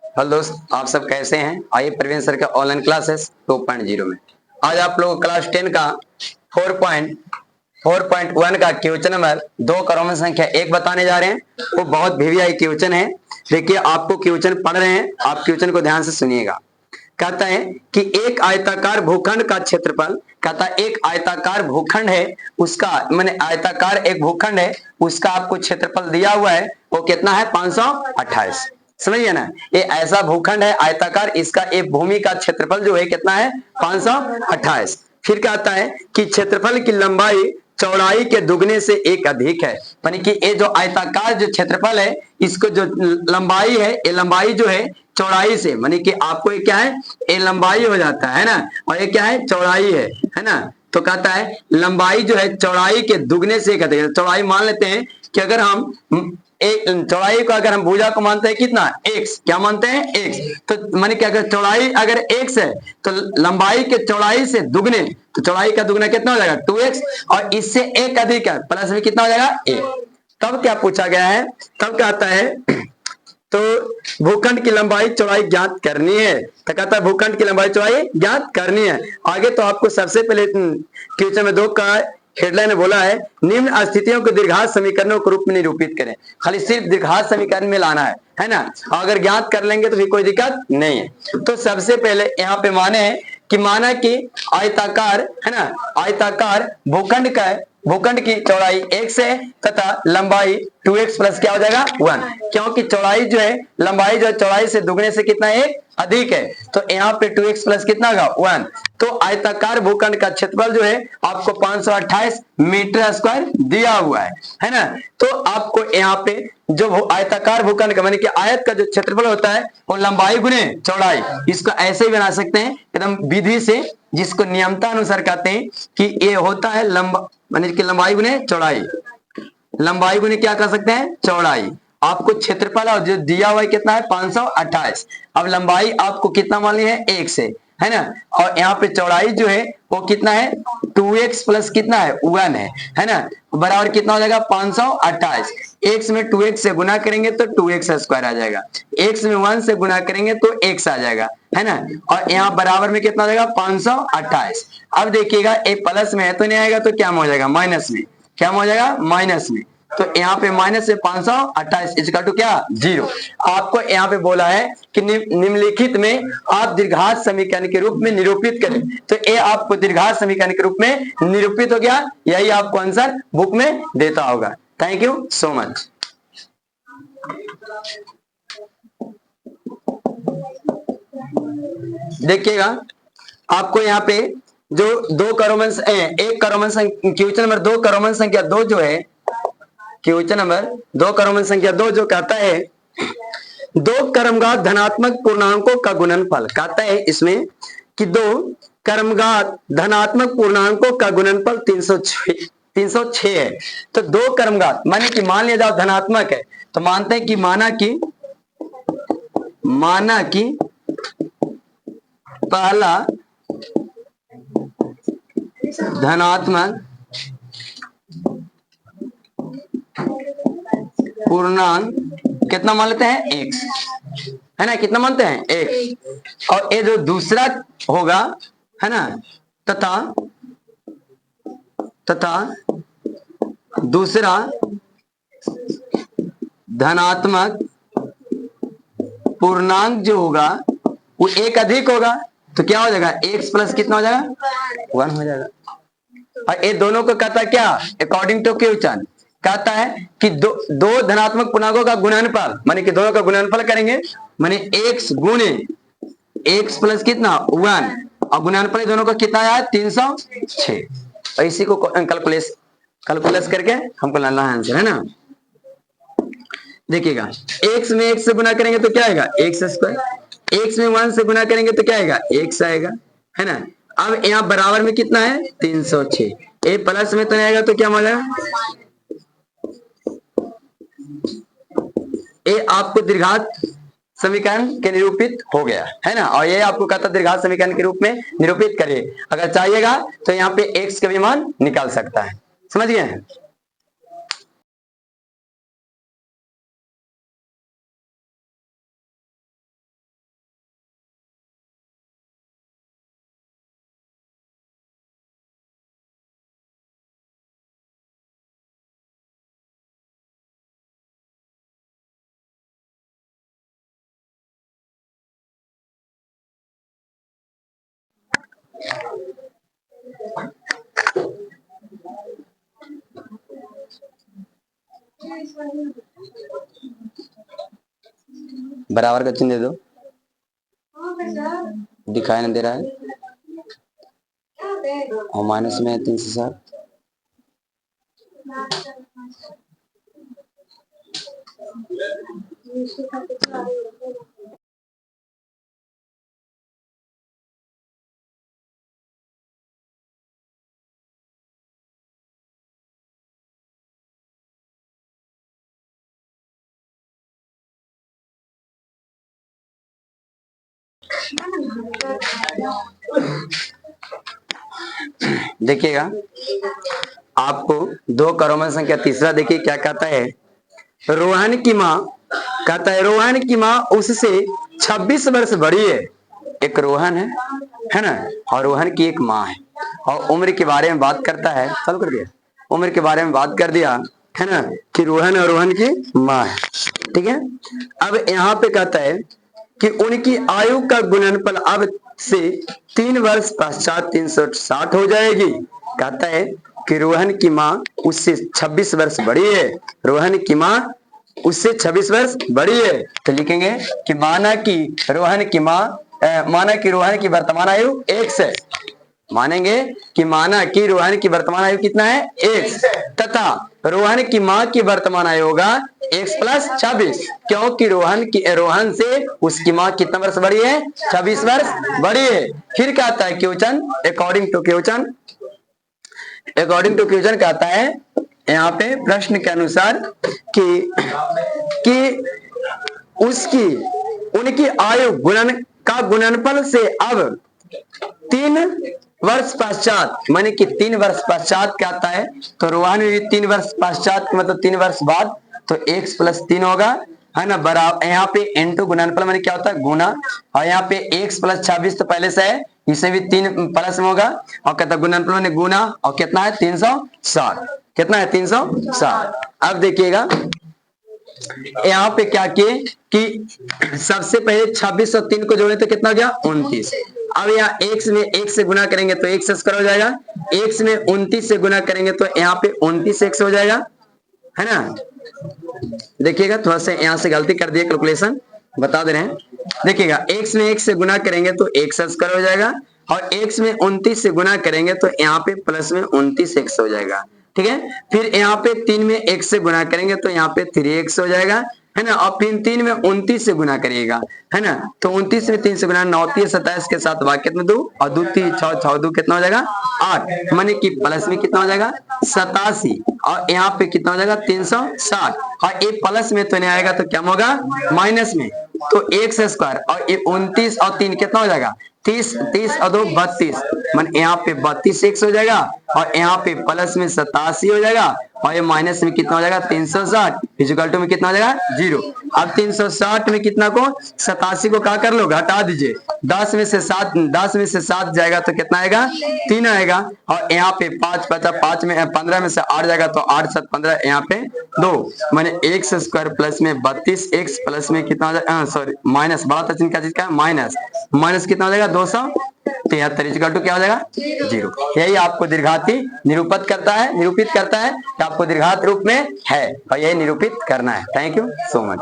Hello दोस्त, आप सब कैसे हैं? आइए प्रवीण सर का ऑनलाइन क्लासेस 2.0 में आज आप लोग क्लास 10 का 4.1 का क्वेश्चन नंबर 2 का रोमन संख्या 1 बताने जा रहे हैं। वो बहुत वीवीआई क्वेश्चन है। देखिए, आपको क्वेश्चन पढ़ रहे हैं, आप क्वेश्चन को ध्यान से सुनिएगा। कहता है कि एक आयताकार भूखंड का क्षेत्रफल, कहता है एक आयताकार भूखंड है, उसका माने आयताकार एक भूखंड है, उसका आपको क्षेत्रफल दिया हुआ है। वो कितना है? 528। समझिए ना, ये ऐसा भूखंड है आयताकार, इसका एक भूमि का क्षेत्रफल जो है कितना है? 528। फिर कहता है कि क्षेत्रफल की लंबाई चौड़ाई के दुगने से एक अधिक है। यानी कि ये जो आयताकार जो क्षेत्रफल है, इसको जो लंबाई है, ये लंबाई जो है चौड़ाई से, मानी कि आपको ये क्या है? ये लंबाई हो जाता है ना, और ये क्या है? चौड़ाई है ना। तो कहता है लंबाई जो है चौड़ाई के दुगने से एक अधिक है। चौड़ाई मान लेते हैं कि अगर हम एक चौड़ाई को अगर हम भुजा को मानते हैं कितना? x। क्या मानते हैं? x। तो माने कि अगर चौड़ाई अगर x है तो लंबाई के चौड़ाई से दुगने, तो चौड़ाई का दुगना कितना हो जाएगा? 2x। और इससे एक अधिक है, प्लस में कितना हो जाएगा? a। तब क्या पूछा गया है? तब कहता है तो भूखंड की लंबाई चौड़ाई ज्ञात करनी है। तो कहता है भूखंड की लंबाई चौड़ाई ज्ञात करनी है। आगे तो आपको सबसे पहले क्वेश्चन में 2 का हेडलाइन में बोला है निम्न स्थितियों को द्विघात समीकरणों के रूप में निरूपित करें। खाली सिर्फ द्विघात समीकरण में लाना है ना। अगर ज्ञात कर लेंगे तो फिर कोई दिक्कत नहीं है। तो सबसे पहले यहाँ पे माने कि आयताकार है ना, आयताकार भूखंड की चौड़ाई x है तथा लंबाई 2x प्लस क्या हो जाएगा? 1। क्योंकि चौड़ाई जो है, लंबाई जो चौड़ाई से दुगने से कितना है? अधिक है। तो यहाँ पे 2x प्लस कितना होगा? 1। तो आयताकार भूखंड का क्षेत्रफल जो है आपको 528 मीटर स्क्वायर दिया हुआ है ना। तो आपको यहाँ पे जो आयताकार भूखंड का माने कि आयत का जो क्षेत्रफल होता है वो लंबाई गुने चौड़ाई, इसको ऐसे ही बना सकते हैं एकदम विधि से, जिसको नियमता अनुसार कहते हैं कि ये होता है लंबा माने कि लंबाई गुने चौड़ाई। लंबाई गुने क्या कर सकते हैं? चौड़ाई। आपको क्षेत्रफल और जो दिया हुआ है कितना है? 528। अब लंबाई आपको कितना मान लिया है? 1 से, है ना। और यहाँ पे चौड़ाई जो है वो कितना है? 2x प्लस कितना है? 1 है ना। बराबर कितना हो जाएगा? 528। x में 2x से गुना करेंगे तो 2x स्क्वायर आ जाएगा, x में 1 से गुना करेंगे तो x आ जाएगा, है ना। और यहाँ बराबर में कितना हो जाएगा? 528। अब देखिएगा ए प्लस में है तो नहीं आएगा, तो क्या हो जाएगा? माइनस में। क्या हो जाएगा? माइनस में। तो यहाँ पे माइनस से 528 इसका टू क्या? 0। आपको यहाँ पे बोला है कि निम्नलिखित में आप द्विघात समीकरण के रूप में निरूपित करें। तो ये आपको द्विघात समीकरण के रूप में निरूपित हो गया। यही आपको आंसर बुक में देता होगा। Thank you so much. देखिएगा, आपको यहाँ पे जो एक का रोमन संख्या क्वेश्चन नंबर 2 का रोमन संख्या 2 जो है, क्वेश्चन नंबर 2 का रोमन संख्या 2 जो कहता है दो क्रमघात धनात्मक पूर्णांकों का गुणनफल। कहता है इसमें कि दो क्रमघात धनात्मक पूर्णांकों का गुणनफल 306 है। तो दो क्रमघात माने कि मान लिया जाओ धनात्मक है, तो मानते हैं कि माना कि पहला धनात्मक पूर्णांक कितना मान लेते हैं? x, है ना। कितना मानते हैं? x। और ये जो दूसरा होगा, है ना, तथा दूसरा धनात्मक पूर्णांक जो होगा वो एक अधिक होगा। तो क्या हो जाएगा? x प्लस कितना हो जाएगा? 1 हो जाएगा। और ये दोनों को कहता है क्या? अकॉर्डिंग टू क्वेश्चन कहता है कि दो धनात्मक पूर्णांकों का गुणनफल, माने कि दोनों का गुणनफल करेंगे, माने x गुणे x प्लस कितना? 1। और गुणनफल दोनों का कितना आया? 306। और इसी को कैलकुलेट करके हमको लाना है आंसर, है ना। देखिएगा, x में x से गुना करेंगे तो क्या आएगा? x square. x में 1 से गुना करेंगे तो क्या आएगा? x आएगा, है ना। अब यहाँ बराबर में कितना है? 306। ए प्लस में तो नहीं आएगा तो क्या हो जाएगा? ये आपको द्विघात समीकरण के निरूपित हो गया, है ना। और ये आपको कहता द्विघात समीकरण के रूप में निरूपित करिए। अगर चाहिएगा तो यहाँ पे x का भी मान निकाल सकता है। समझ गए? बराबर का चिन्ह दे दो, दिखाई नहीं दे रहा है, और माइनस में 360। देखिएगा आपको दो क्रमिक संख्या तीसरा देखिए क्या कहता है। रोहन की माँ, कहता है रोहन की माँ उससे 26 वर्ष बड़ी है। एक रोहन है ना, और रोहन की एक माँ है, और उम्र के बारे में बात करता है। चालू कर दिया, उम्र के बारे में बात कर दिया है ना, कि रोहन और रोहन की माँ है। ठीक है, अब यहाँ पे कहता है कि उनकी आयु का गुणनफल अब से 3 वर्ष पश्चात 360 हो जाएगी। कहता है कि रोहन की माँ उससे 26 वर्ष बड़ी है, रोहन की माँ उससे 26 वर्ष बड़ी है। तो लिखेंगे कि माना कि रोहन की माँ, माना कि रोहन की वर्तमान आयु 1 है, मानेंगे कि माना कि रोहन की वर्तमान आयु कितना है 1, तथा रोहन की माँ की वर्तमान आयु होगा 1 + 26, क्योंकि रोहन से उसकी माँ कितना वर्ष बड़ी है, 26 वर्ष बड़ी है। फिर कहता है क्वेश्चन, अकॉर्डिंग टू क्वेश्चन कहता है यहाँ पे प्रश्न के अनुसार कि उसकी उनकी आयु गुणनफल से अब 3 वर्ष पश्चात, माने कि 3 वर्ष पश्चात क्या आता है, तो रोहन में भी 3 वर्ष पश्चात मतलब 3 वर्ष बाद, तो x + 3 होगा, है ना, बराबर। यहाँ पे इंटू गुणनफल माने क्या होता है, गुना, और यहाँ पे x + 26 तो पहले से है, इसे भी 3 प्लस में होगा, और कहता है गुणनफल माने गुना, और कितना है 360, कितना है 360। अब देखिएगा यहाँ पे क्या किए कि सबसे पहले 26 और 3 को जोड़े तो कितना हो गया 29। अब यहाँ x में 1 से गुना करेंगे तो x स्क्वायर हो जाएगा, x में 29 से गुना करेंगे तो यहाँ पे 29x हो जाएगा, है ना। देखिएगा थोड़ा सा यहाँ से गलती कर दिए, कैलकुलेशन बता दे रहे हैं। देखिएगा x में 1 से गुना करेंगे तो x स्क्वायर हो जाएगा, और x में 29 से गुना करेंगे तो यहाँ पे प्लस में 29x हो जाएगा। ठीक है, फिर यहाँ पे 3 में 1 से गुना करेंगे तो यहाँ पे 3x हो जाएगा, है ना, और फिर 3 में 29 से गुना करिएगा, है ना, तो 29 में 3 से गुना 9 3 27 के साथ वाक्य में 2 और 2 3 6 6 2 कितना हो जाएगा 8, माने कि प्लस में कितना हो जाएगा 87, और यहाँ पे कितना हो जाएगा 360, और ये प्लस में तो नहीं आएगा तो क्या होगा माइनस में, तो x स्क्वायर, और ये 29 और 3 कितना हो जाएगा 30, 30 और 2 32, मान यहाँ पे 32x हो जाएगा, और यहाँ पे प्लस में 87 हो जाएगा, और ये माइनस में कितना हो जाएगा 360, इक्वल टू में कितना हो जाएगा 0। अब 360 में कितना को 87 को क्या कर लो घटा दीजिए, 10 में से 7 जाएगा तो कितना आएगा 3 आएगा, और यहाँ पे 5 बचा, 5 में 15 में से 8 जाएगा तो 8 7 15, यहाँ पे 2, माने x स्क्वायर प्लस में 32x प्लस में कितना हो जाएगा, सॉरी माइनस, बड़ा था चिन्ह क्या चीज का माइनस कितना हो जाएगा 273, इक्वल टू क्या हो जाएगा 0। यही आपको दीर्घाती निरूपित करता है कि आपको दीर्घात रूप में है, और यही निरूपित करना है। Thank you so much.